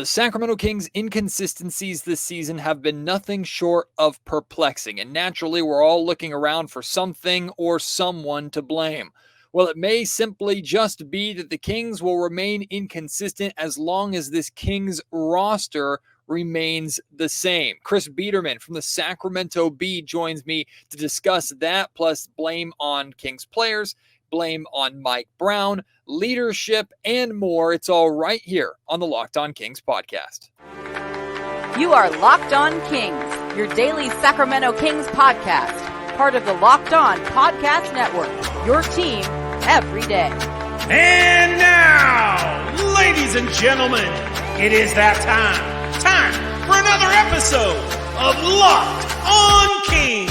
The Sacramento Kings' inconsistencies this season have been nothing short of perplexing, and naturally we're all looking around for something or someone to blame. Well, it may simply just be that the Kings will remain inconsistent as long as this Kings roster remains the same. Chris Biderman from the Sacramento Bee joins me to discuss that, plus blame on Kings players, blame on Mike Brown, leadership, and more. It's all right here on the Locked On Kings podcast. You are Locked On Kings, your daily Sacramento Kings podcast, part of the Locked On Podcast Network, your team every day. And now, ladies and gentlemen, it is that time for another episode of Locked On Kings.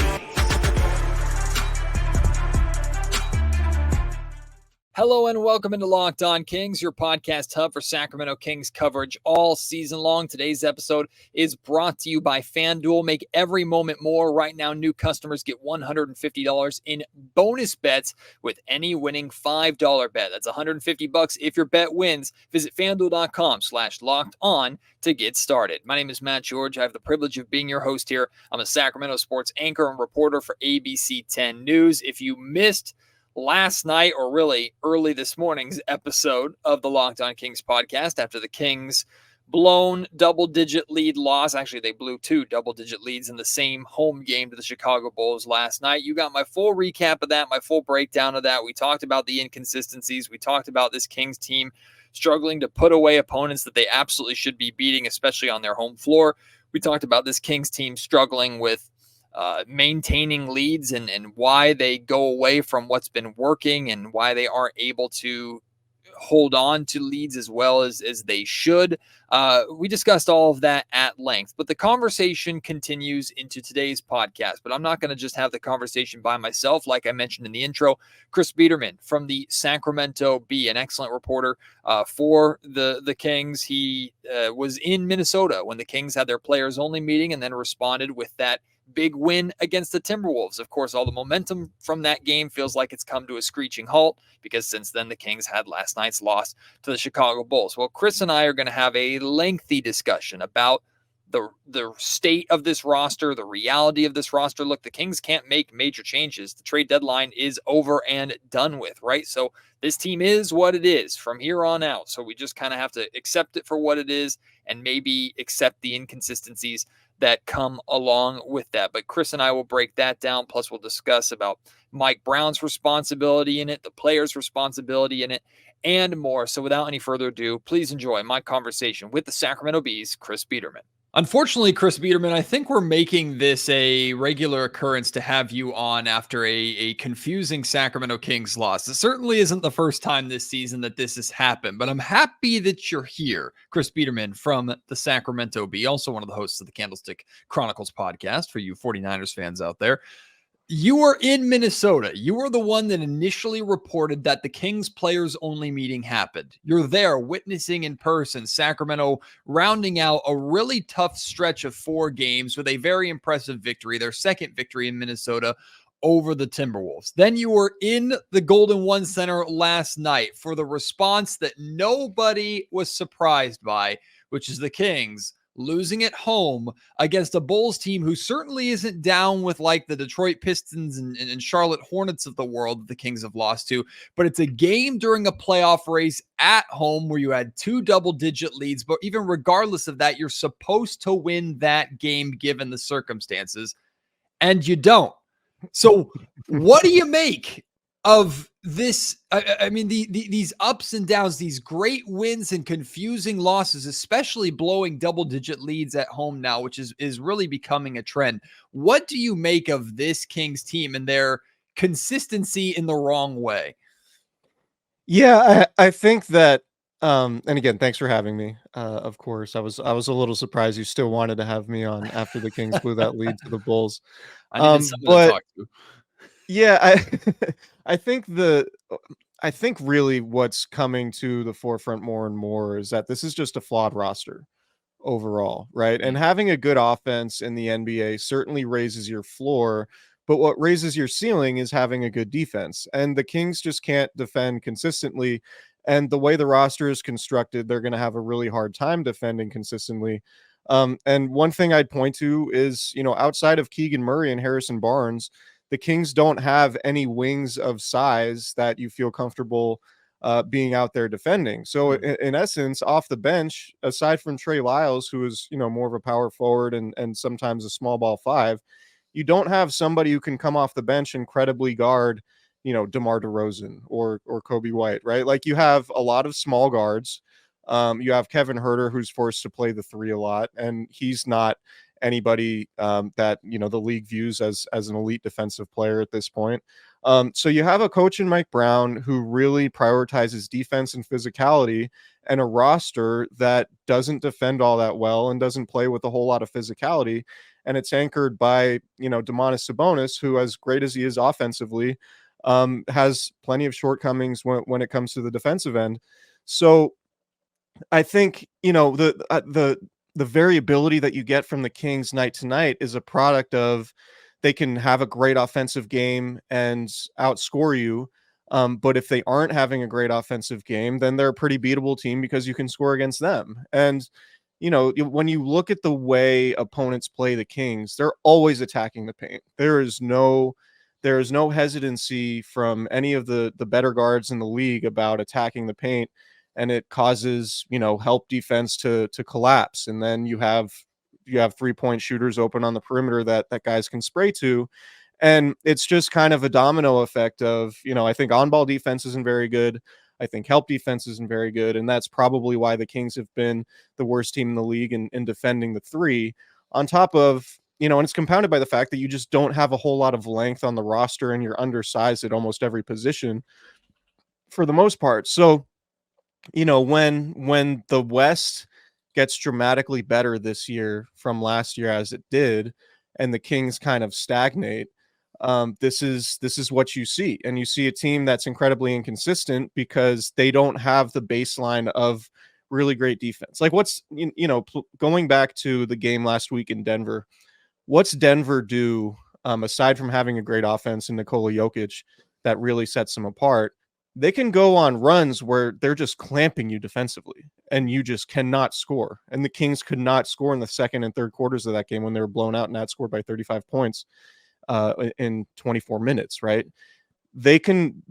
Hello and welcome into Locked On Kings, your podcast hub for Sacramento Kings coverage all season long. Today's episode is brought to you by FanDuel. Make every moment more. Right now, new customers get $150 in bonus bets with any winning $5 bet. That's $150 if your bet wins. Visit FanDuel.com/LockedOn to get started. My name is Matt George. I have the privilege of being your host here. I'm a Sacramento sports anchor and reporter for ABC 10 News. If you missed last night, or really early this morning's episode of the Locked On Kings podcast, after the Kings blown double-digit lead loss. Actually, they blew two double-digit leads in the same home game to the Chicago Bulls last night. You got my full recap of that, my full breakdown of that. We talked about the inconsistencies. We talked about this Kings team struggling to put away opponents that they absolutely should be beating, especially on their home floor. We talked about this Kings team struggling with maintaining leads and why they go away from what's been working and why they aren't able to hold on to leads as well as they should. We discussed all of that at length, but the conversation continues into today's podcast. But I'm not going to just have the conversation by myself. Like I mentioned in the intro, Chris Biderman from the Sacramento Bee, an excellent reporter for the Kings. He was in Minnesota when the Kings had their players only meeting and then responded with that big win against the Timberwolves. Of course, all the momentum from that game feels like it's come to a screeching halt because since then the Kings had last night's loss to the Chicago Bulls. Well, Chris and I are going to have a lengthy discussion about the state of this roster, the reality of this roster. Look, the Kings can't make major changes. The trade deadline is over and done with, right? So this team is what it is from here on out. So we just kind of have to accept it for what it is and maybe accept the inconsistencies that come along with that. But Chris and I will break that down. Plus we'll discuss about Mike Brown's responsibility in it, the players' responsibility in it, and more. So without any further ado, please enjoy my conversation with the Sacramento Bee's Chris Biderman. Unfortunately, Chris Biderman, I think we're making this a regular occurrence to have you on after a confusing Sacramento Kings loss. It certainly isn't the first time this season that this has happened, but I'm happy that you're here. Chris Biderman from the Sacramento Bee, also one of the hosts of the Candlestick Chronicles podcast for you 49ers fans out there. You were in Minnesota. You were the one that initially reported that the Kings players only meeting happened. You're there witnessing in person Sacramento rounding out a really tough stretch of 4 games with a very impressive victory, their second victory in Minnesota over the Timberwolves. Then you were in the Golden One Center last night for the response that nobody was surprised by, which is the Kings losing at home against a Bulls team who certainly isn't down with like the Detroit Pistons and Charlotte Hornets of the world that the Kings have lost to, but it's a game during a playoff race at home where you had 2 double-digit leads, but even regardless of that, you're supposed to win that game given the circumstances, and you don't. So what do you make of this? I mean, these ups and downs, these great wins and confusing losses, especially blowing double-digit leads at home now, which is really becoming a trend. What do you make of this Kings team and their consistency in the wrong way? Yeah, I think that, and again, thanks for having me. Of course, I was a little surprised you still wanted to have me on after the Kings blew that lead to the Bulls. I needed someone to talk to. Yeah, I think really what's coming to the forefront more and more is that this is just a flawed roster overall, right? And having a good offense in the NBA certainly raises your floor, but what raises your ceiling is having a good defense. And the Kings just can't defend consistently. And the way the roster is constructed, they're going to have a really hard time defending consistently. And one thing I'd point to is, outside of Keegan Murray and Harrison Barnes, the Kings don't have any wings of size that you feel comfortable being out there defending. So in essence, off the bench, aside from Trey Lyles, who is, more of a power forward and sometimes a small ball 5, you don't have somebody who can come off the bench and credibly guard, DeMar DeRozan or Kobe White, right? Like, you have a lot of small guards. You have Kevin Huerter, who's forced to play the 3 a lot, and he's not anybody that the league views as an elite defensive player at this point. So you have a coach in Mike Brown who really prioritizes defense and physicality, and a roster that doesn't defend all that well and doesn't play with a whole lot of physicality. And it's anchored by Domantas Sabonis, who, as great as he is offensively, has plenty of shortcomings when it comes to the defensive end. So I think the variability that you get from the Kings night to night is a product of they can have a great offensive game and outscore you. But if they aren't having a great offensive game, then they're a pretty beatable team because you can score against them. And, when you look at the way opponents play the Kings, they're always attacking the paint. There is no hesitancy from any of the better guards in the league about attacking the paint. And it causes, help defense to collapse. And then you have 3-point shooters open on the perimeter that guys can spray to. And it's just kind of a domino effect of, I think on-ball defense isn't very good. I think help defense isn't very good. And that's probably why the Kings have been the worst team in the league in defending the 3. On top of, and it's compounded by the fact that you just don't have a whole lot of length on the roster and you're undersized at almost every position for the most part. So, when the West gets dramatically better this year from last year as it did, and the Kings kind of stagnate, this is what you see. And you see a team that's incredibly inconsistent because they don't have the baseline of really great defense. Like, what's, going back to the game last week in Denver, what's Denver do aside from having a great offense in Nikola Jokic that really sets them apart? They can go on runs where they're just clamping you defensively and you just cannot score. And the Kings could not score in the second and third quarters of that game when they were blown out and outscored by 35 points in 24 minutes, right? They can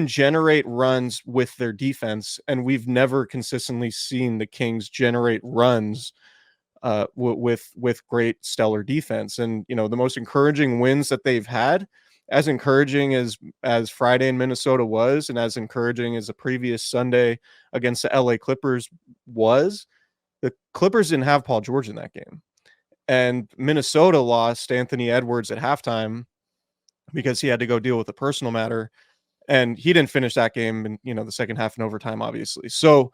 generate runs with their defense, and we've never consistently seen the Kings generate runs with great stellar defense. And, the most encouraging wins that they've had, as encouraging as Friday in Minnesota was, and as encouraging as the previous Sunday against the LA Clippers was, the Clippers didn't have Paul George in that game. And Minnesota lost Anthony Edwards at halftime because he had to go deal with a personal matter. And he didn't finish that game in, the second half in overtime, obviously. So,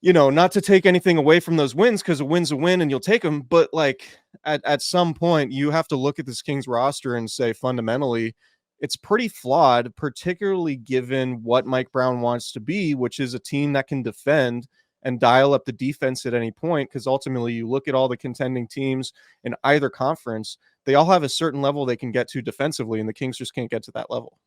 not to take anything away from those wins, because a win's a win and you'll take them. But like at some point, you have to look at this Kings roster and say, fundamentally, it's pretty flawed, particularly given what Mike Brown wants to be, which is a team that can defend and dial up the defense at any point. Because ultimately, you look at all the contending teams in either conference, they all have a certain level they can get to defensively, and the Kings just can't get to that level.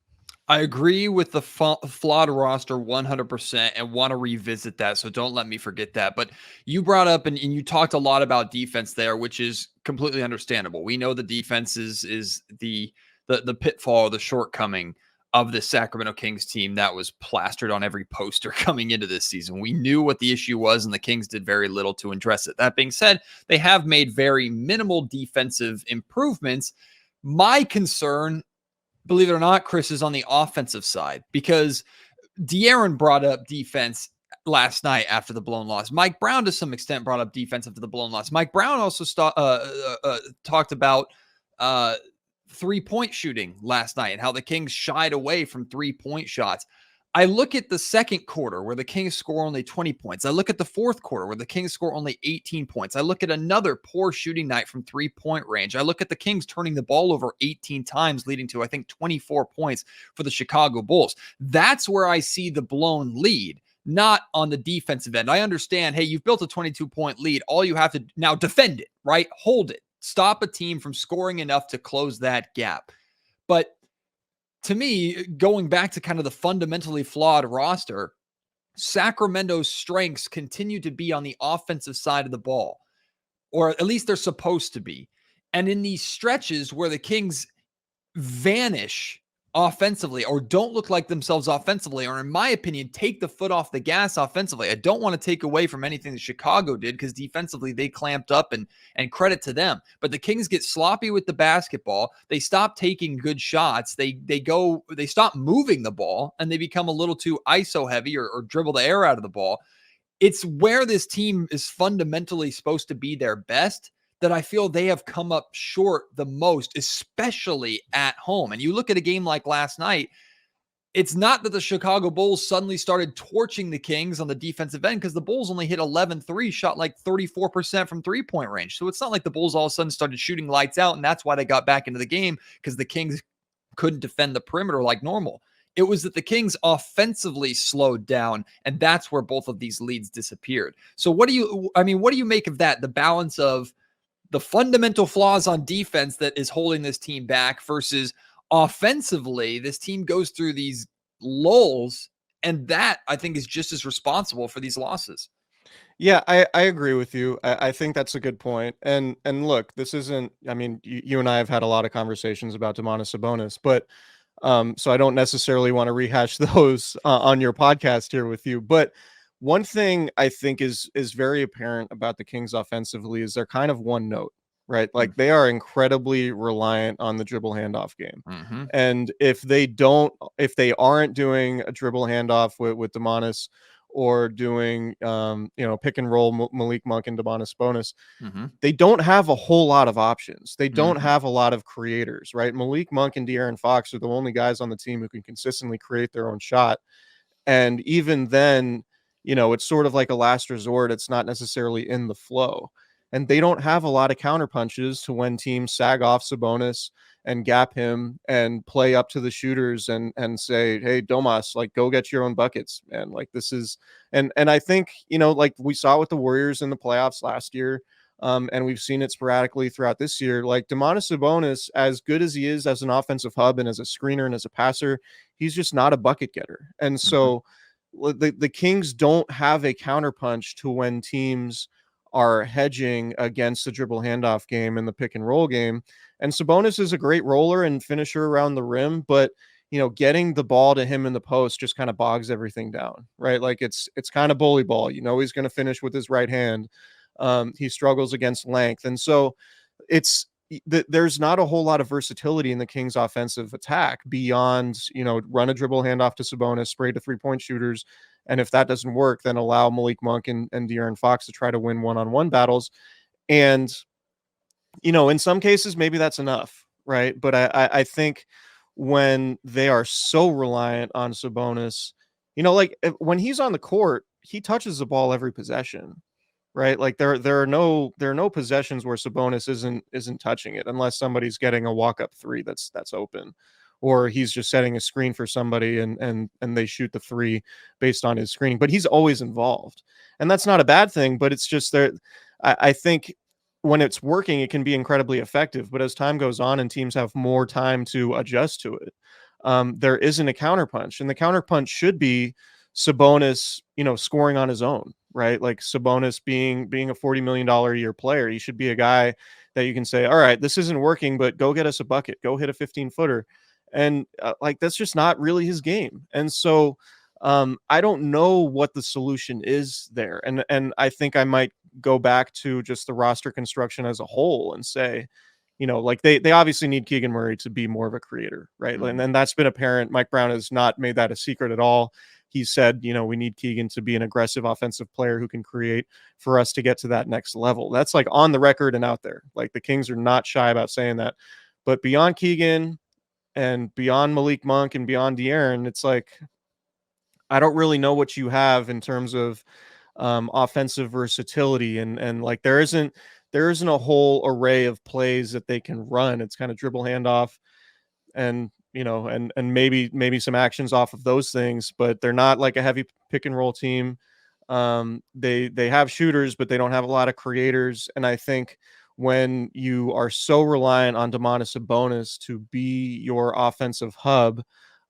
I agree with the flawed roster 100% and want to revisit that. So don't let me forget that. But you brought up and you talked a lot about defense there, which is completely understandable. We know the defense is the pitfall, the shortcoming of the Sacramento Kings team that was plastered on every poster coming into this season. We knew what the issue was, and the Kings did very little to address it. That being said, they have made very minimal defensive improvements. My concern, believe it or not, Chris, is on the offensive side, because De'Aaron brought up defense last night after the blown loss. Mike Brown, to some extent, brought up defense after the blown loss. Mike Brown also talked about 3-point shooting last night and how the Kings shied away from 3-point shots. I look at the second quarter where the Kings score only 20 points. I look at the fourth quarter where the Kings score only 18 points. I look at another poor shooting night from 3-point range. I look at the Kings turning the ball over 18 times, leading to, I think, 24 points for the Chicago Bulls. That's where I see the blown lead, not on the defensive end. I understand, hey, you've built a 22-point lead. All you have to now defend it, right? Hold it. Stop a team from scoring enough to close that gap. But to me, going back to kind of the fundamentally flawed roster, Sacramento's strengths continue to be on the offensive side of the ball, or at least they're supposed to be. And in these stretches where the Kings vanish offensively or don't look like themselves offensively, or in my opinion, take the foot off the gas offensively. I don't want to take away from anything that Chicago did because defensively they clamped up and credit to them. But the Kings get sloppy with the basketball. They stop taking good shots. They stop moving the ball and they become a little too ISO heavy or dribble the air out of the ball. It's where this team is fundamentally supposed to be their best that I feel they have come up short the most, especially at home. And you look at a game like last night, it's not that the Chicago Bulls suddenly started torching the Kings on the defensive end because the Bulls only hit 11-3, shot like 34% from three-point range. So it's not like the Bulls all of a sudden started shooting lights out, and that's why they got back into the game, because the Kings couldn't defend the perimeter like normal. It was that the Kings offensively slowed down, and that's where both of these leads disappeared. So what do you make of that? The balance of the fundamental flaws on defense that is holding this team back versus offensively, this team goes through these lulls, and that I think is just as responsible for these losses. Yeah, I agree with you. I think that's a good point. And look, this isn't, I mean, you and I have had a lot of conversations about Domantas Sabonis, but so I don't necessarily want to rehash those on your podcast here with you. But one thing I think is very apparent about the Kings offensively is they're kind of one note, right? Like they are incredibly reliant on the dribble handoff game. Mm-hmm. And if they aren't doing a dribble handoff with Domantas, or doing pick and roll Malik Monk and Domantas Sabonis, they don't have a whole lot of options. They don't have a lot of creators, right? Malik Monk and De'Aaron Fox are the only guys on the team who can consistently create their own shot. And even then, it's sort of like a last resort. It's not necessarily in the flow. And they don't have a lot of counterpunches to when teams sag off Sabonis and gap him and play up to the shooters and say, hey, Domas, like, go get your own buckets, man. Like, this is, and I think, like we saw with the Warriors in the playoffs last year, and we've seen it sporadically throughout this year, like Domantas Sabonis, as good as he is as an offensive hub and as a screener and as a passer, he's just not a bucket getter. And so the Kings don't have a counterpunch to when teams are hedging against the dribble handoff game and the pick and roll game. And Sabonis is a great roller and finisher around the rim, but getting the ball to him in the post just kind of bogs everything down, right? Like it's kind of bully ball. He's going to finish with his right hand. He struggles against length. And so there's not a whole lot of versatility in the Kings offensive attack beyond, run a dribble handoff to Sabonis, spray to 3-point shooters. And if that doesn't work, then allow Malik Monk and De'Aaron Fox to try to win one-on-one battles. And, in some cases, maybe that's enough, right? But I think when they are so reliant on Sabonis, like when he's on the court, he touches the ball every possession, right? Like there are no possessions where Sabonis isn't touching it unless somebody's getting a walk-up three that's open, or he's just setting a screen for somebody and they shoot the three based on his screening. But he's always involved. And that's not a bad thing, but it's just that I think when it's working, it can be incredibly effective. But as time goes on and teams have more time to adjust to it, there isn't a counterpunch. And the counterpunch should be Sabonis, scoring on his own, right? Like Sabonis being a $40 million a year player. He should be a guy that you can say, all right, this isn't working, but go get us a bucket, go hit a 15-footer. And that's just not really his game. And so I don't know what the solution is there. And I think I might go back to just the roster construction as a whole and say, like they obviously need Keegan Murray to be more of a creator, right? And that's been apparent. Mike Brown has not made that a secret at all. He said, we need Keegan to be an aggressive offensive player who can create for us to get to that next level. That's like on the record and out there. Like the Kings are not shy about saying that. But beyond Keegan and beyond Malik Monk and beyond De'Aaron, it's like, I don't really know what you have in terms of offensive versatility. And like, there isn't a whole array of plays that they can run. It's kind of dribble handoff and, and maybe some actions off of those things, but they're not like a heavy pick and roll team. They have shooters, but they don't have a lot of creators. And I think when you are so reliant on Domantas Sabonis to be your offensive hub,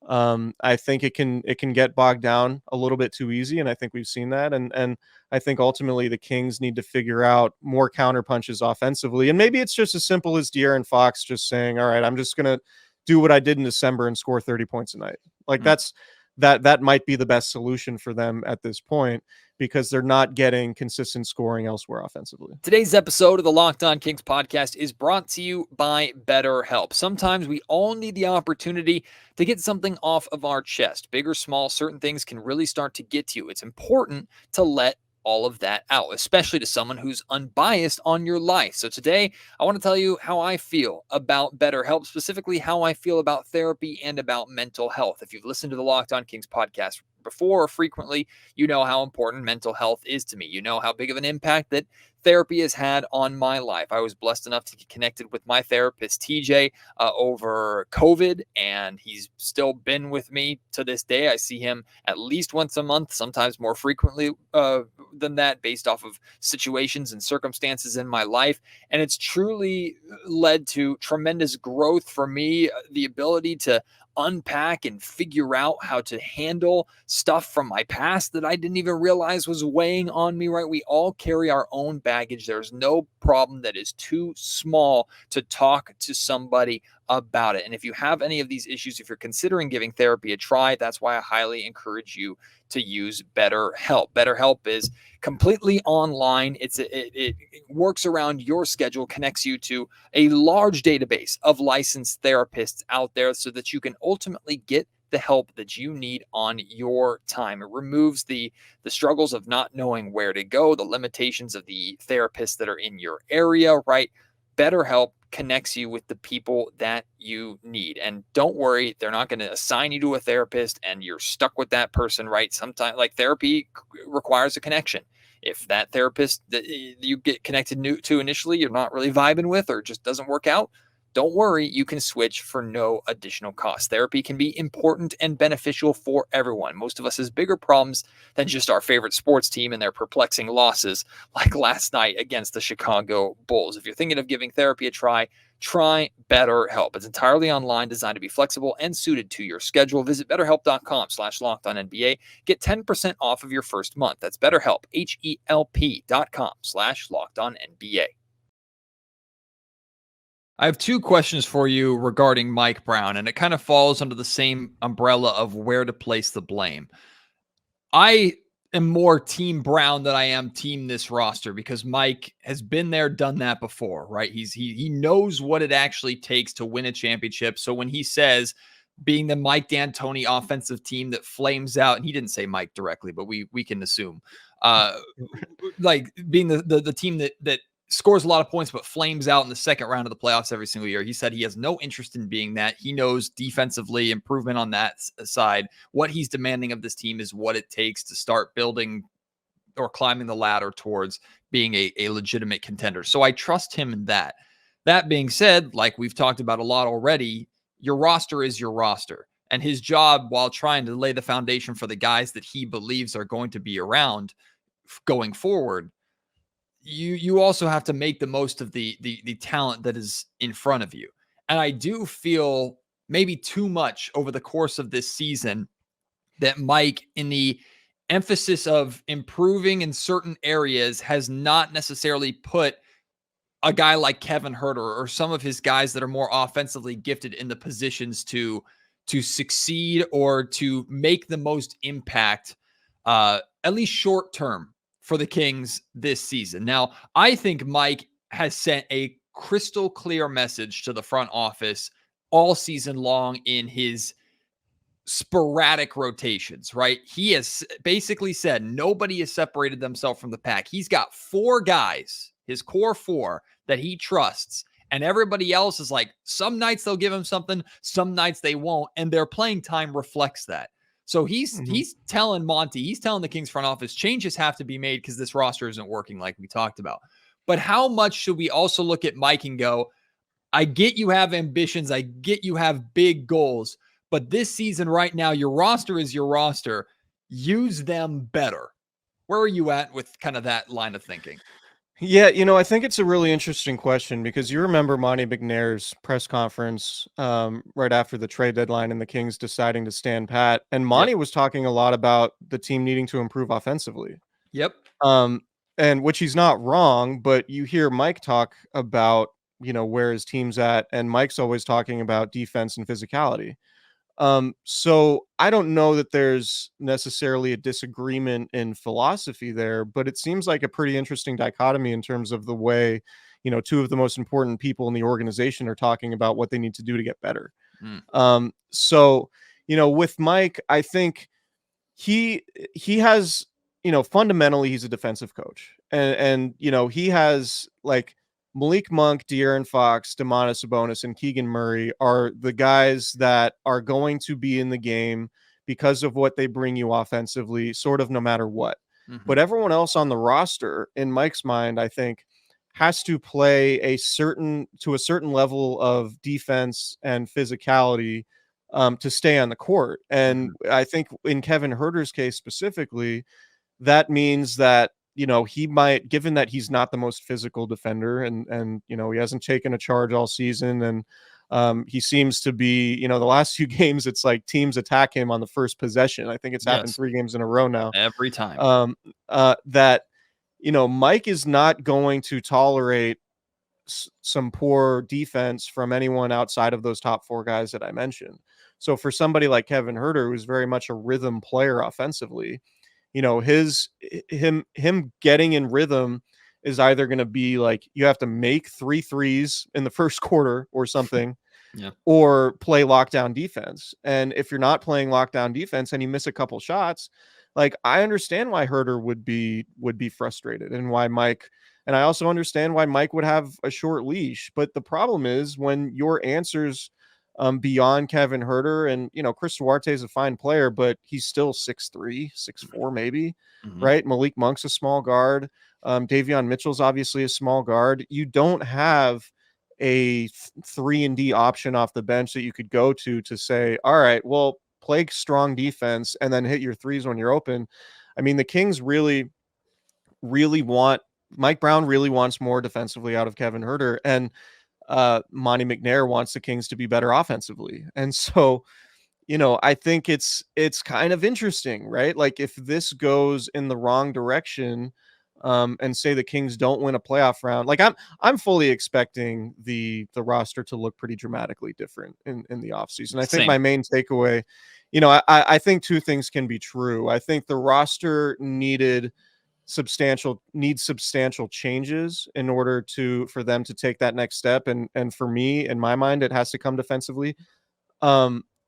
I think it can get bogged down a little bit too easy, and I think we've seen that. And I think ultimately the Kings need to figure out more counter punches offensively, and maybe it's just as simple as De'Aaron Fox just saying, "All right, I'm just gonna do what I did in December and score 30 points a night." Like that might be the best solution for them at this point, because they're not getting consistent scoring elsewhere offensively. Today's episode of the Locked On Kings podcast is brought to you by BetterHelp. Sometimes we all need the opportunity to get something off of our chest. Big or small, certain things can really start to get to you. It's important to let all of that out, especially to someone who's unbiased on your life. So today, I want to tell you how I feel about BetterHelp, specifically how I feel about therapy and about mental health. If you've listened to the Locked On Kings podcast before or frequently, you know how important mental health is to me. You know how big of an impact that therapy has had on my life. I was blessed enough to get connected with my therapist, TJ, over COVID, and he's still been with me to this day. I see him at least once a month, sometimes more frequently than that, based off of situations and circumstances in my life. And it's truly led to tremendous growth for me, the ability to unpack and figure out how to handle stuff from my past that I didn't even realize was weighing on me, right? We all carry our own baggage. There's no problem that is too small to talk to somebody about it. And if you have any of these issues, if you're considering giving therapy a try, that's why I highly encourage you to use BetterHelp. BetterHelp is completely online. It works around your schedule, connects you to a large database of licensed therapists out there so that you can ultimately get the help that you need on your time. It removes the struggles of not knowing where to go, the limitations of the therapists that are in your area, right? BetterHelp connects you with the people that you need. And don't worry, they're not going to assign you to a therapist and you're stuck with that person, right? Sometimes, like, therapy requires a connection. If that therapist that you get connected to initially, you're not really vibing with, or just doesn't work out, don't worry, you can switch for no additional cost. Therapy can be important and beneficial for everyone. Most of us has bigger problems than just our favorite sports team and their perplexing losses, like last night against the Chicago Bulls. If you're thinking of giving therapy a try BetterHelp. It's entirely online, designed to be flexible and suited to your schedule. Visit BetterHelp.com/LockedOnNBA. Get 10% off of your first month. That's BetterHelp, HELP.com/LockedOnNBA. I have two questions for you regarding Mike Brown, and it kind of falls under the same umbrella of where to place the blame. I am more team Brown than I am team this roster, because Mike has been there, done that before, right? He knows what it actually takes to win a championship. So when he says being the Mike D'Antoni offensive team that flames out, and he didn't say Mike directly, but we can assume, like being the team that scores a lot of points but flames out in the second round of the playoffs every single year. He said he has no interest in being that. He knows defensively improvement on that side. What he's demanding of this team is what it takes to start building or climbing the ladder towards being a legitimate contender. So I trust him in that. That being said, like we've talked about a lot already, your roster is your roster. And his job, while trying to lay the foundation for the guys that he believes are going to be around going forward, you also have to make the most of the talent that is in front of you. And I do feel maybe too much over the course of this season that Mike, in the emphasis of improving in certain areas, has not necessarily put a guy like Kevin Huerter or some of his guys that are more offensively gifted in the positions to succeed or to make the most impact, at least short term, for the Kings this season. Now, I think Mike has sent a crystal clear message to the front office all season long in his sporadic rotations, right? He has basically said nobody has separated themselves from the pack. He's got 4 guys, his core 4, that he trusts. And everybody else is like, some nights they'll give him something, some nights they won't. And their playing time reflects that. So he's telling Monty, he's telling the Kings front office, changes have to be made because this roster isn't working like we talked about. But how much should we also look at Mike and go, I get you have ambitions, I get you have big goals, but this season right now, your roster is your roster. Use them better. Where are you at with kind of that line of thinking? Yeah, I think it's a really interesting question because you remember Monty McNair's press conference right after the trade deadline and the Kings deciding to stand pat. And Yep. Monty was talking a lot about the team needing to improve offensively. Yep. And which he's not wrong, but you hear Mike talk about, where his team's at, and Mike's always talking about defense and physicality. So I don't know that there's necessarily a disagreement in philosophy there, but it seems like a pretty interesting dichotomy in terms of the way, two of the most important people in the organization are talking about what they need to do to get better. So, with Mike, I think he has, fundamentally he's a defensive coach, and he has like Malik Monk, De'Aaron Fox, Domantas Sabonis, and Keegan Murray are the guys that are going to be in the game because of what they bring you offensively, sort of no matter what. But everyone else on the roster, in Mike's mind, I think, has to play a certain level of defense and physicality to stay on the court. And I think in Kevin Huerter's case specifically, that means that he might, given that he's not the most physical defender and he hasn't taken a charge all season, and he seems to be, the last few games, it's like teams attack him on the first possession. I think it's happened 3 games in a row now. Every time. That, Mike is not going to tolerate some poor defense from anyone outside of those top 4 guys that I mentioned. So for somebody like Kevin Huerter, who's very much a rhythm player offensively, him getting in rhythm is either going to be like you have to make 3 threes in the first quarter or something, or play lockdown defense. And if you're not playing lockdown defense and you miss a couple shots, like I understand why Huerter would be frustrated, and why Mike, and I also understand why Mike would have a short leash. But the problem is when your answers beyond Kevin Huerter, and Chris Duarte is a fine player, but he's still 6'3", 6'4", maybe, right? Malik Monk's a small guard. Davion Mitchell's obviously a small guard. You don't have a 3-and-D option off the bench that you could go to say, all right, well, play strong defense and then hit your threes when you're open. I mean, the Kings really want, Mike Brown really wants more defensively out of Kevin Huerter, and Monty McNair wants the Kings to be better offensively. And so, I think it's kind of interesting, right? Like if this goes in the wrong direction, and say the Kings don't win a playoff round, like I'm fully expecting the roster to look pretty dramatically different in the offseason. I think my main takeaway, I think 2 things can be true. I think the roster needs substantial changes in order for them to take that next step. And for me, in my mind, it has to come defensively.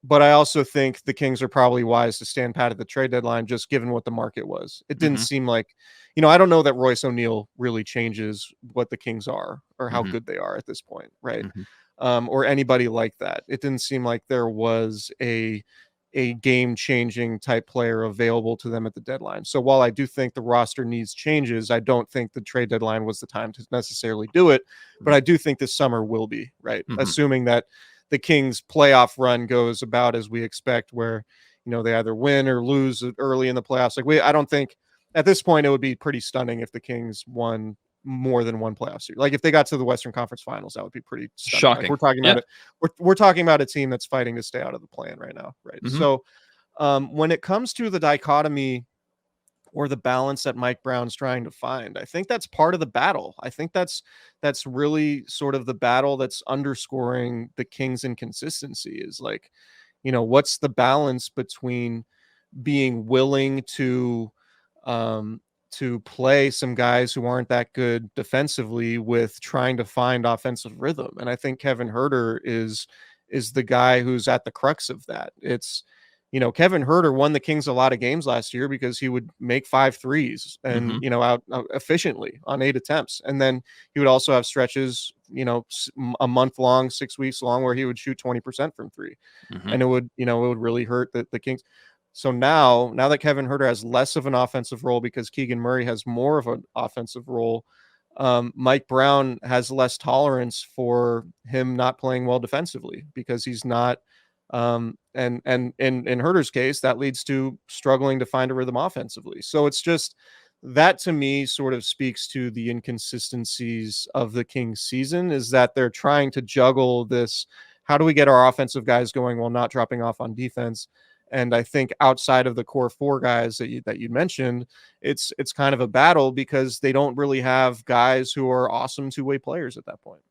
But I also think the Kings are probably wise to stand pat at the trade deadline, just given what the market was. It didn't seem like, I don't know that Royce O'Neal really changes what the Kings are or how good they are at this point, right? Or anybody like that. It didn't seem like there was a game-changing type player available to them at the deadline. So while I do think the roster needs changes, I don't think the trade deadline was the time to necessarily do it. But I do think this summer will be, right? Assuming that the Kings playoff run goes about as we expect, where, they either win or lose early in the playoffs. Like I don't think at this point it would be pretty stunning if the Kings won more than one playoff series. Like if they got to the Western Conference Finals, that would be pretty stunning. Shocking. Like we're talking about it. We're talking about a team that's fighting to stay out of the play-in right now, right? So when it comes to the dichotomy or the balance that Mike Brown's trying to find, I think that's part of the battle. I think that's really sort of the battle that's underscoring the Kings' inconsistency, is like, what's the balance between being willing to play some guys who aren't that good defensively with trying to find offensive rhythm. And I think Kevin Huerter is the guy who's at the crux of that. It's, Kevin Huerter won the Kings a lot of games last year because he would make 5 threes and, out efficiently on 8 attempts. And then he would also have stretches, a month long, 6 weeks long, where he would shoot 20% from 3. And it would really hurt the Kings. So now that Kevin Huerter has less of an offensive role because Keegan Murray has more of an offensive role, Mike Brown has less tolerance for him not playing well defensively because he's not. And in Huerter's case, that leads to struggling to find a rhythm offensively. So it's just that to me sort of speaks to the inconsistencies of the Kings season, is that they're trying to juggle this. How do we get our offensive guys going while not dropping off on defense? And I think outside of the core four guys that you mentioned, it's kind of a battle because they don't really have guys who are awesome two-way players at that point.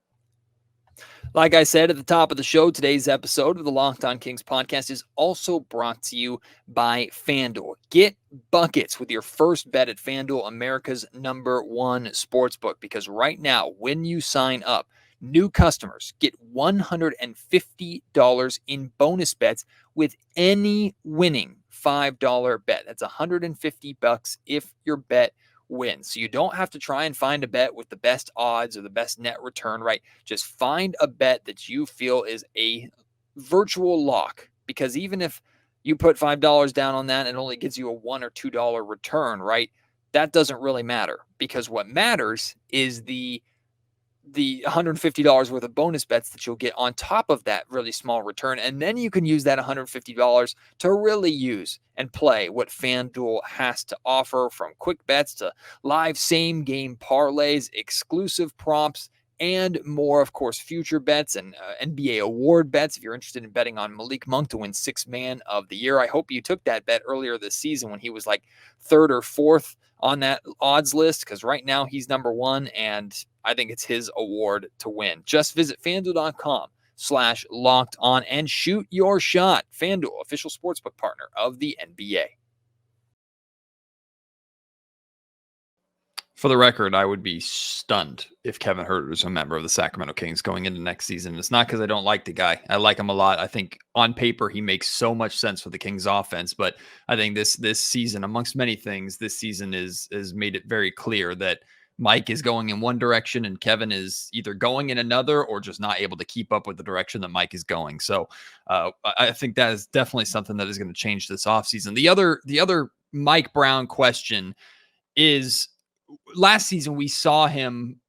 Like I said at the top of the show, today's episode of the Locked On Kings podcast is also brought to you by FanDuel. Get buckets with your first bet at FanDuel, America's #1 sportsbook, because right now, when you sign up, new customers get $150 in bonus bets with any winning $5 bet. That's $150 if your bet wins. So you don't have to try and find a bet with the best odds or the best net return, right? Just find a bet that you feel is a virtual lock, because even if you put $5 down on that and it only gives you a $1 or $2 return, right? That doesn't really matter, because what matters is the $150 worth of bonus bets that you'll get on top of that really small return. And then you can use that $150 to really use and play what FanDuel has to offer, from quick bets to live same game parlays, exclusive props, and more. Of course, future bets and NBA award bets. If you're interested in betting on Malik Monk to win Sixth Man of the Year, I hope you took that bet earlier this season when he was like third or fourth on that odds list, because right now he's #1, and I think it's his award to win. Just visit FanDuel.com/locked on and shoot your shot. FanDuel, official sportsbook partner of the NBA. For the record, I would be stunned if Kevin Huerter is a member of the Sacramento Kings going into next season. It's not because I don't like the guy. I like him a lot. I think on paper he makes so much sense for the Kings offense, but I think this season, amongst many things, this season has made it very clear that Mike is going in one direction and Kevin is either going in another or just not able to keep up with the direction that Mike is going. So I think that is definitely something that is going to change this offseason. The other Mike Brown question is, last season we saw him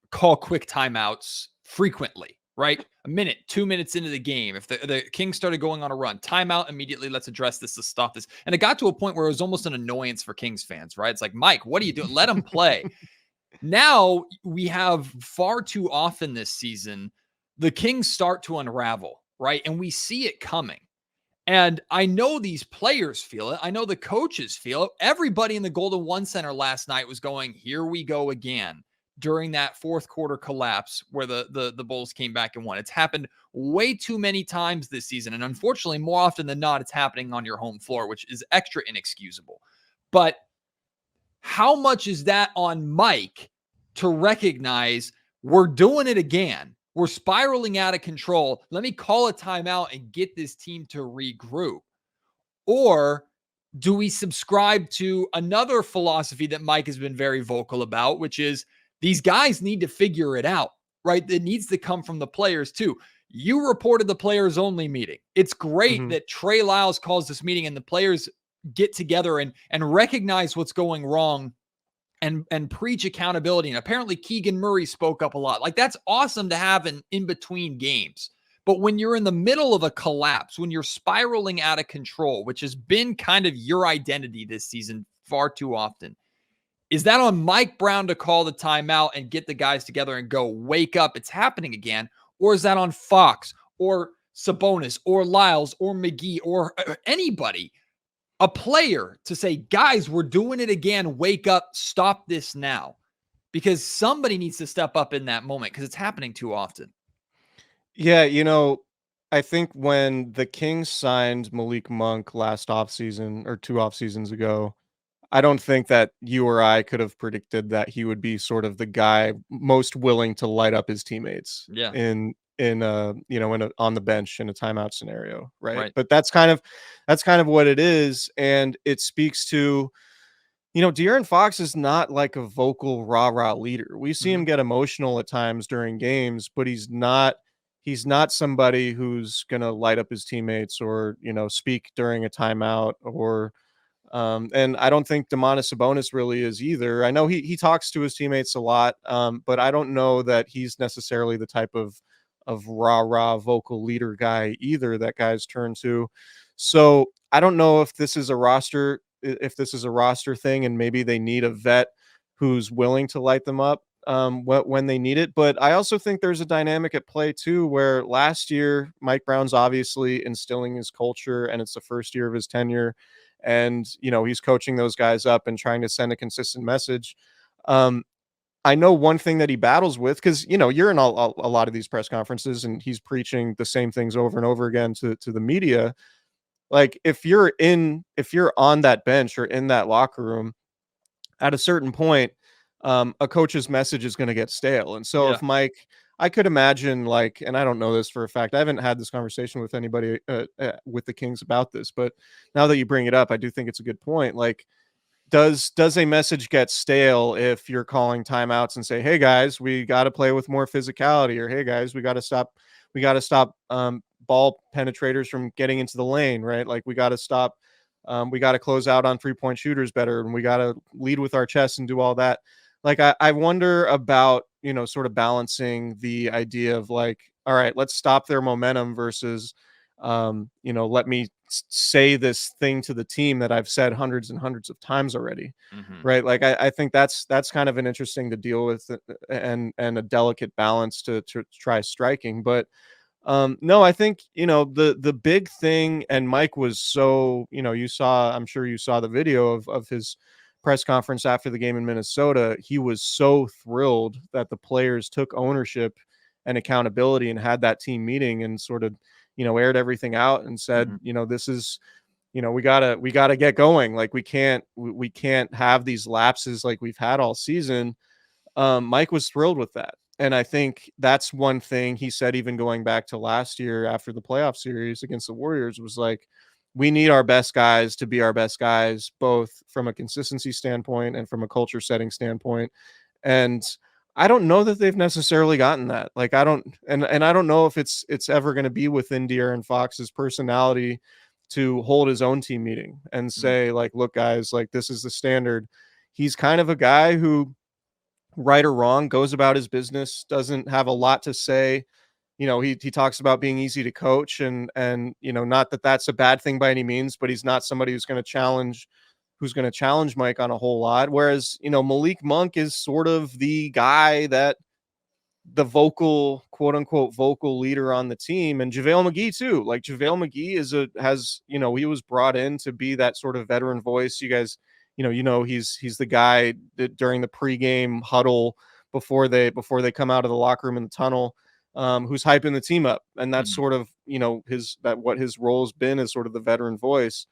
call quick timeouts frequently, right? A minute, 2 minutes into the game, if the Kings started going on a run, timeout immediately, let's address this, let's stop this. And it got to a point where it was almost an annoyance for Kings fans, right? It's like, Mike, what are you doing? Let him play. Now we have far too often this season, the Kings start to unravel, right? And we see it coming. And I know these players feel it. I know the coaches feel it. Everybody in the Golden One Center last night was going, here we go again, during that fourth quarter collapse where the Bulls came back and won. It's happened way too many times this season. And unfortunately, more often than not, it's happening on your home floor, which is extra inexcusable. But how much is that on Mike to recognize we're doing it again? We're spiraling out of control. Let me call a timeout and get this team to regroup. Or do we subscribe to another philosophy that Mike has been very vocal about, which is these guys need to figure it out, right? It needs to come from the players too. You reported the players only meeting. It's great that Trey Lyles calls this meeting and the players get together and recognize what's going wrong and preach accountability. And apparently Keegan Murray spoke up a lot. Like, that's awesome to have in between games. But when you're in the middle of a collapse, when you're spiraling out of control, which has been kind of your identity this season far too often, is that on Mike Brown to call the timeout and get the guys together and go, wake up, it's happening again? Or is that on Fox or Sabonis or Lyles or McGee or anybody, a player, to say, guys, we're doing it again, wake up, stop this now? Because somebody needs to step up in that moment, because it's happening too often. Yeah, I think when the Kings signed Malik Monk last offseason or 2 off seasons ago, I don't think that you or I could have predicted that he would be sort of the guy most willing to light up his teammates on the bench in a timeout scenario, right? But that's kind of what it is, and it speaks to, De'Aaron Fox is not like a vocal rah-rah leader. We see him get emotional at times during games, but he's not somebody who's going to light up his teammates or, speak during a timeout or and I don't think Domantas Sabonis really is either. I know he talks to his teammates a lot, but I don't know that he's necessarily the type of rah-rah vocal leader guy either that guys turn to. So I don't know if this is a roster. if this is a roster thing and maybe they need a vet who's willing to light them up when they need it. But I also think there's a dynamic at play too, where last year Mike Brown's obviously instilling his culture, and it's the first year of his tenure, and he's coaching those guys up and trying to send a consistent message. I know one thing that he battles with, because you're in a lot of these press conferences and he's preaching the same things over and over again to the media. Like if you're on that bench or in that locker room, at a certain point, a coach's message is going to get stale. And so if Mike, I could imagine, like, and I don't know this for a fact, I haven't had this conversation with anybody with the Kings about this, but now that you bring it up, I do think it's a good point. Like, does a message get stale if you're calling timeouts and say, hey guys, we got to play with more physicality, or hey guys, we got to stop ball penetrators from getting into the lane, right? Like we got to stop, we got to close out on 3-point shooters better, and we got to lead with our chest and do all that. Like I wonder about, sort of balancing the idea of like, all right, let's stop their momentum versus let me say this thing to the team that I've said hundreds and hundreds of times already. Right. Like I think that's kind of an interesting to deal with, and a delicate balance to try striking. But no, I think, the big thing, and Mike was so, I'm sure you saw the video of his press conference after the game in Minnesota. He was so thrilled that the players took ownership and accountability and had that team meeting and sort of, aired everything out and said, this is, we gotta get going. Like we can't have these lapses like we've had all season. Mike was thrilled with that. And I think that's one thing he said, even going back to last year after the playoff series against the Warriors, was like, we need our best guys to be our best guys, both from a consistency standpoint and from a culture setting standpoint. And I don't know that they've necessarily gotten that. Like, I don't know if it's ever going to be within De'Aaron Fox's personality to hold his own team meeting and say, like, look, guys, like, this is the standard. He's kind of a guy who, right or wrong, goes about his business, doesn't have a lot to say. He talks about being easy to coach, and not that that's a bad thing by any means, but he's not somebody who's going to challenge Mike on a whole lot. Whereas, Malik Monk is sort of the guy, that the vocal, quote unquote, vocal leader on the team. And JaVale McGee too. Like JaVale McGee he was brought in to be that sort of veteran voice. You guys, he's the guy that during the pregame huddle before they come out of the locker room in the tunnel, who's hyping the team up. And that's sort of, what his role's been, as sort of the veteran voice.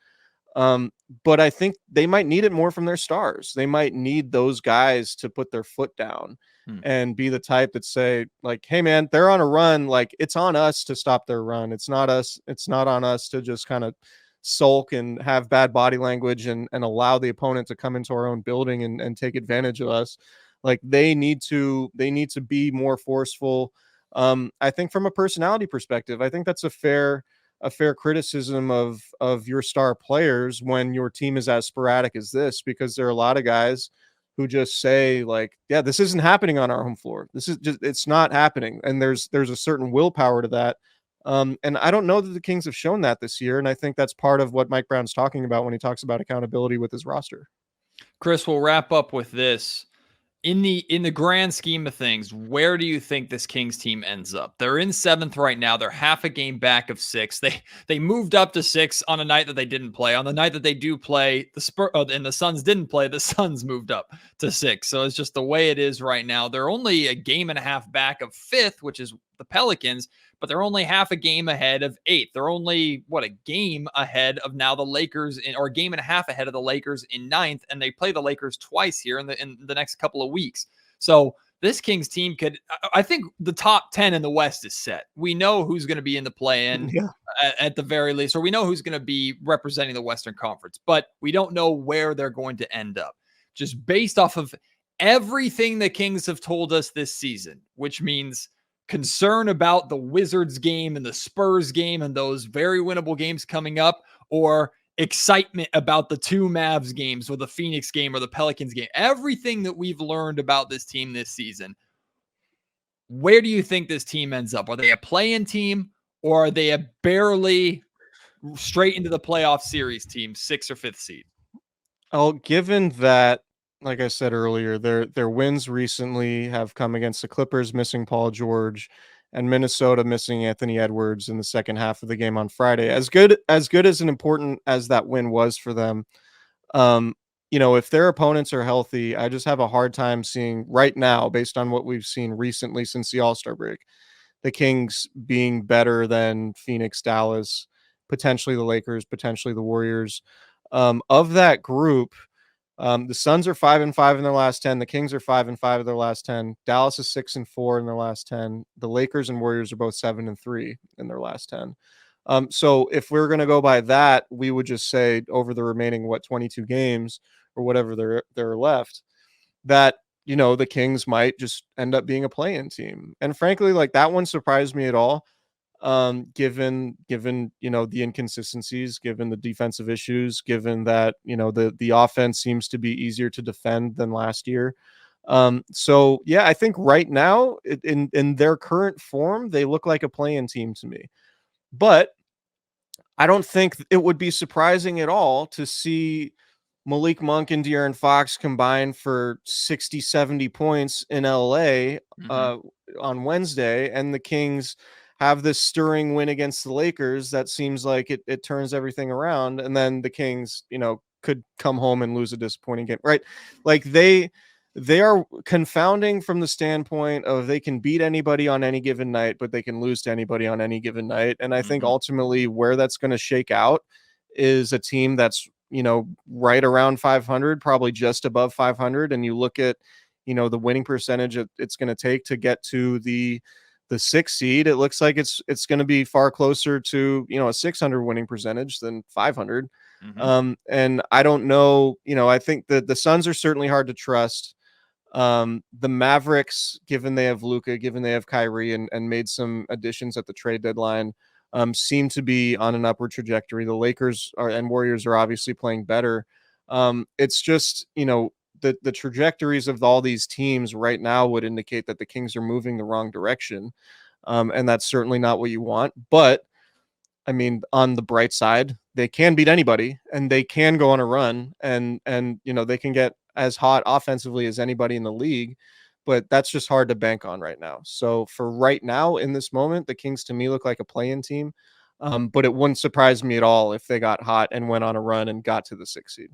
But I think they might need it more from their stars. They might need those guys to put their foot down and be the type that say, like, hey man, they're on a run. Like, it's on us to stop their run. It's not on us to just kind of sulk and have bad body language and allow the opponent to come into our own building and take advantage of us. Like, they need to be more forceful. I think from a personality perspective, I think that's a fair criticism of your star players when your team is as sporadic as this, because there are a lot of guys who just say, like, yeah, this isn't happening on our home floor. This is just, it's not happening. And there's a certain willpower to that. And I don't know that the Kings have shown that this year. And I think that's part of what Mike Brown's talking about when he talks about accountability with his roster. Chris, we'll wrap up with this. In the grand scheme of things, where do you think this Kings team ends up? They're in 7th right now. They're half a game back of 6th. They moved up to 6 on a night that they didn't play. On the night that they do play, and the Suns didn't play, the Suns moved up to 6. So it's just the way it is right now. They're only a game and a half back of 5th, which is the Pelicans, but they're only half a game ahead of 8th. They're only, a game ahead of now the Lakers, or a game and a half ahead of the Lakers in 9th, and they play the Lakers twice here in the next couple of weeks. So this Kings team could, I think the top 10 in the West is set. We know who's going to be in the play-in at the very least, or we know who's going to be representing the Western Conference, but we don't know where they're going to end up. Just based off of everything the Kings have told us this season, which means concern about the Wizards game and the Spurs game and those very winnable games coming up, or excitement about the 2 Mavs games or the Phoenix game or the Pelicans game. Everything that we've learned about this team this season, where do you think this team ends up? Are they a play-in team, or are they a barely straight into the playoff series team, 6th or 5th seed? Oh, given that, like I said earlier, their wins recently have come against the Clippers missing Paul George and Minnesota missing Anthony Edwards in the second half of the game on Friday. As good as an important as that win was for them, um, if their opponents are healthy, I just have a hard time seeing right now, based on what we've seen recently since the All-Star break, the Kings being better than Phoenix, Dallas, potentially the Lakers, potentially the Warriors. Of that group, the Suns are 5-5 in their last 10. The Kings are 5-5 in their last 10. Dallas is 6-4 in their last 10. The Lakers and Warriors are both 7-3 in their last 10. So if we're going to go by that, we would just say over the remaining 22 games or whatever there are left, that the Kings might just end up being a play-in team. And frankly, like, that one surprised me at all. Given the inconsistencies, given the defensive issues, given that the offense seems to be easier to defend than last year. So yeah, I think right now in their current form, they look like a play-in team to me. But I don't think it would be surprising at all to see Malik Monk and De'Aaron Fox combine for 60, 70 points in LA on Wednesday, and the Kings have this stirring win against the Lakers that seems like it turns everything around, and then the Kings, could come home and lose a disappointing game, right? Like, they are confounding from the standpoint of they can beat anybody on any given night, but they can lose to anybody on any given night. And I think ultimately where that's going to shake out is a team that's, right around 500, probably just above 500. And you look at, the winning percentage it's going to take to get to the 6th seed. It looks like it's going to be far closer to, a 600 winning percentage than 500. And I don't know, I think that the Suns are certainly hard to trust. The Mavericks, given they have Luka, given they have Kyrie, and made some additions at the trade deadline, seem to be on an upward trajectory. The Lakers and Warriors are obviously playing better. It's just, the trajectories of all these teams right now would indicate that the Kings are moving the wrong direction. And that's certainly not what you want. But I mean, on the bright side, they can beat anybody and they can go on a run, and they can get as hot offensively as anybody in the league, but that's just hard to bank on right now. So for right now, in this moment, the Kings to me look like a play-in team. But it wouldn't surprise me at all if they got hot and went on a run and got to the 6th seed.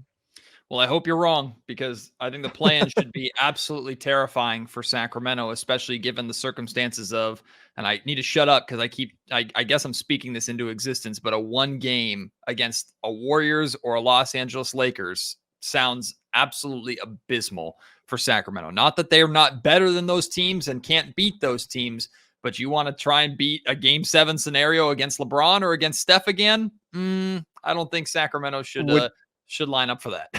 Well, I hope you're wrong, because I think the play-in should be absolutely terrifying for Sacramento, especially given the circumstances of, and I need to shut up because I guess I'm speaking this into existence, but a one game against a Warriors or a Los Angeles Lakers sounds absolutely abysmal for Sacramento. Not that they're not better than those teams and can't beat those teams, but you want to try and beat a Game 7 scenario against LeBron or against Steph again? I don't think Sacramento should line up for that.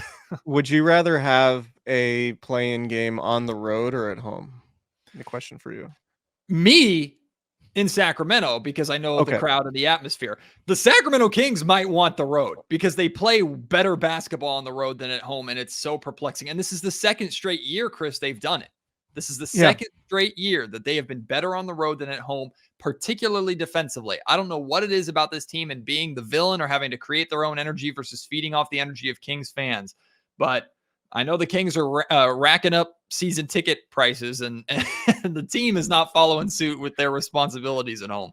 Would you rather have a play-in game on the road or at home? The question for you. Me in Sacramento, because I know the crowd and the atmosphere. The Sacramento Kings might want the road because they play better basketball on the road than at home, and it's so perplexing. And this is the second straight year, Chris, they've done it. This is the second straight year that they have been better on the road than at home, particularly defensively. I don't know what it is about this team and being the villain or having to create their own energy versus feeding off the energy of Kings fans. But I know the Kings are racking up season ticket prices, and the team is not following suit with their responsibilities at home.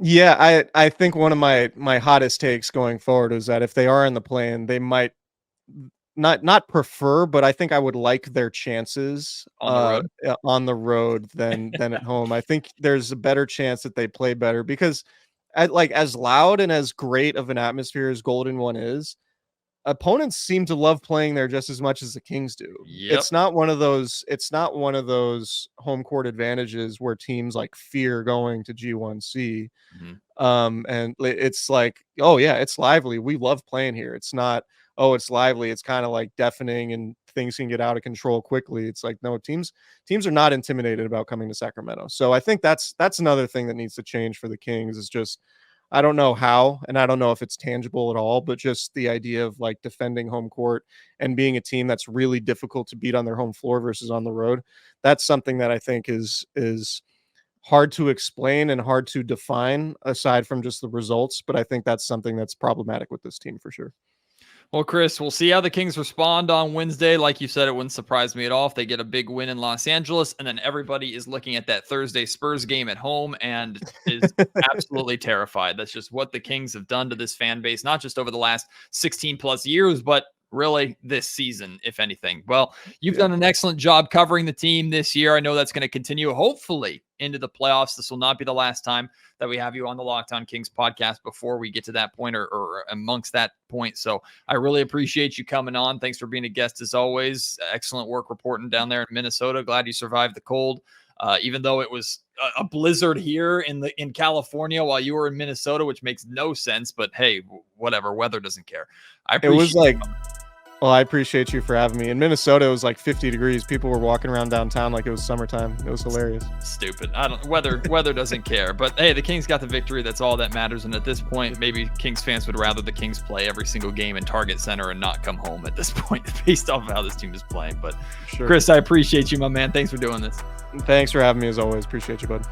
Yeah, I think one of my hottest takes going forward is that if they are in the play-in, they might not prefer, but I think I would like their chances on the road than at home. I think there's a better chance that they play better because as loud and as great of an atmosphere as Golden One is, opponents seem to love playing there just as much as the Kings do. It's not one of those home court advantages where teams like fear going to G1C. And it's like, oh yeah, it's lively. We love playing here. It's not, oh, it's lively. It's kind of like deafening and things can get out of control quickly. It's like, no, teams are not intimidated about coming to Sacramento. So I think that's another thing that needs to change for the Kings is just, I don't know how, and I don't know if it's tangible at all, but just the idea of like defending home court and being a team that's really difficult to beat on their home floor versus on the road. That's something that I think is hard to explain and hard to define aside from just the results. But I think that's something that's problematic with this team for sure. Well, Chris, we'll see how the Kings respond on Wednesday. Like you said, it wouldn't surprise me at all if they get a big win in Los Angeles, and then everybody is looking at that Thursday Spurs game at home and is absolutely terrified. That's just what the Kings have done to this fan base, not just over the last 16 plus years, but really this season, if anything. Well, you've done an excellent job covering the team this year. I know that's going to continue, hopefully, into the playoffs. This will not be the last time that we have you on the Locked On Kings podcast before we get to that point or amongst that point. So I really appreciate you coming on. Thanks for being a guest as always. Excellent work reporting down there in Minnesota. Glad you survived the cold. Even though it was a blizzard here in California while you were in Minnesota, which makes no sense, but hey, whatever, weather doesn't care. Well, I appreciate you for having me. In Minnesota, it was like 50 degrees. People were walking around downtown like it was summertime. It was hilarious. Stupid. Weather doesn't care. But hey, the Kings got the victory. That's all that matters. And at this point, maybe Kings fans would rather the Kings play every single game in Target Center and not come home at this point based off of how this team is playing. But sure. Chris, I appreciate you, my man. Thanks for doing this. Thanks for having me as always. Appreciate you, bud.